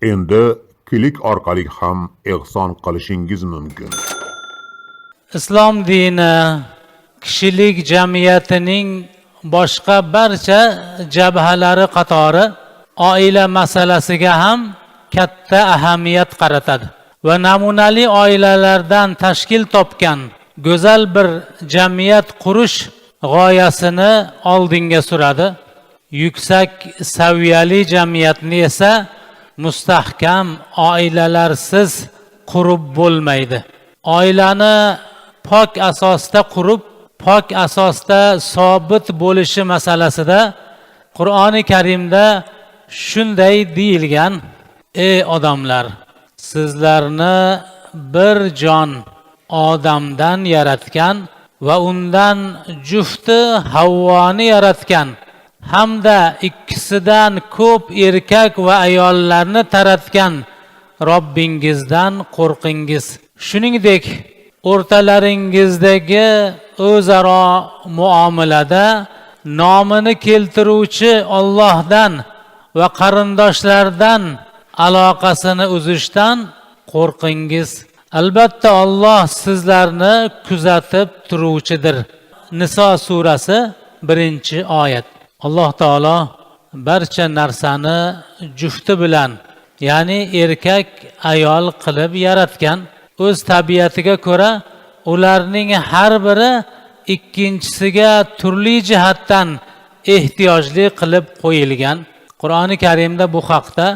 Endi klik orqali ham ehson qilishingiz mumkin. Islom dini kishilik jamiyatining boshqa barcha jabhalari qatori oila masalasiga ham katta ahamiyat qaratadi va namunali oilalardan tashkil topgan go'zal bir jamiyat qurish g'oyasini oldinga suradi. Yuksak saviyali jamiyatni esa mustahkam oilalarsiz qurib bo'lmaydi. Oilani pok asosda qurib, pok asosda sobit bo'lishi masalasida Qur'oni Karimda shunday deyilgan: ey odamlar, sizlarni bir jon Odamdan yaratgan va undan jufti Havvoni yaratgan hamda ikkisidan ko'p erkak va ayollarni taratgan Robbingizdan qo'rqingiz. Shuningdek, o'rtalaringizdagi o'zaro muomalada nomini keltiruvchi Allohdan va qarindoshlardan aloqasini uzishdan qo'rqingiz. Albatta Alloh sizlarni kuzatib turuvchidir. Niso surasi 1-oyat. Alloh taolo barcha narsani jufti bilan, ya'ni erkak ayol qilib yaratgan. O'z tabiatiga ko'ra ularning har biri ikkinchisiga turli jihatdan ehtiyojli qilib qo'yilgan. Qur'oni Karimda bu haqda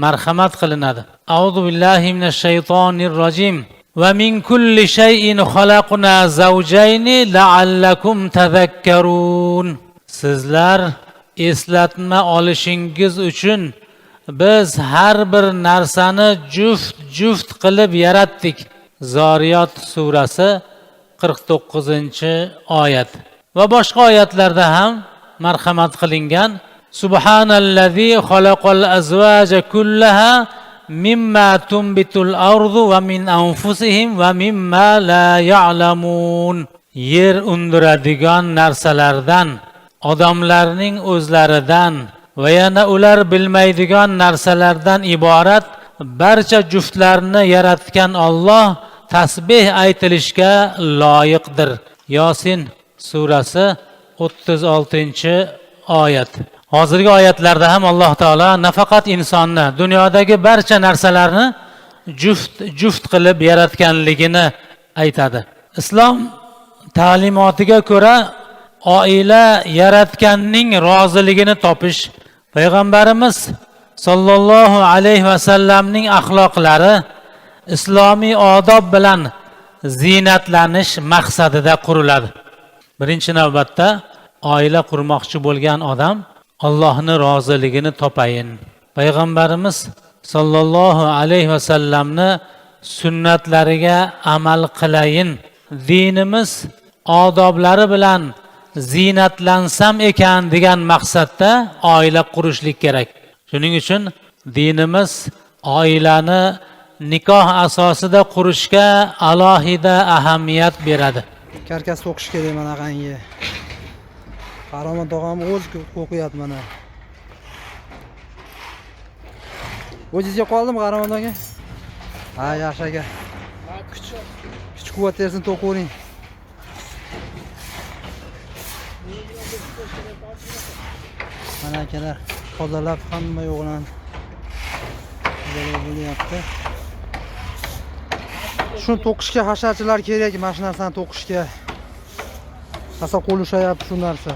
marhamat qilinadi. A'udhu billahi minash shaytonir rojim. Va min kulli shay'in xalaqna zawjayni la'allakum tadhakkarun. Sizlar eslatma olishingiz uchun biz har bir narsani juft qilib yaratdik. Zoriyot surasi 49-oyat. Va boshqa oyatlarda ham marhamat qilingan: Subhanallazi xalaqal azwaja kullaha mimma tunbitul ardu va min anfusihim va mimma la ya'lamun. Yer undiradigan narsalardan, odamlarning o'zlaridan va yana ular bilmaydigan narsalardan iborat barcha juftlarni yaratgan Alloh tasbih aytilishga loyiqdir. Yosin surasi 36-oyat. Hozirgi oyatlarda ham Alloh taolo nafaqat insonni, dunyodagi barcha narsalarni juft qilib yaratganligini aytadi. Islom ta'limotiga ko'ra oila yaratganning roziligini topish, payg'ambarimiz sollallohu alayhi vasallamning axloqlari islomiy odob bilan ziynatlanish maqsadida quriladi. Birinchi navbatda oila qurmoqchi bo'lgan odam Allohning roziligini topayin. Payg'ambarimiz sollallohu alayhi vasallamni sunnatlariga amal qilayin. Dinimiz odoblari bilan ziynatlansam ekan degan maqsadda oila qurishlik kerak. Shuning uchun dinimiz oilani nikoh asosida qurishga alohida ahamiyat beradi. Karkas to'qish kerak mana qangi. Qaromon tog'am o'z o'qiyapti mana. O'zingizga qoldimi Qaromon aka? Ha, yaxshi aka. Kuch quvvat bersin, to'quvering. Mana akalar tozalab hamma yo'g'lan. Bo'lyapti. Shuni to'qishga hasharchilar kerak, mana shu narsani to'qishga. Asa qo'l ushayapti shu narsa.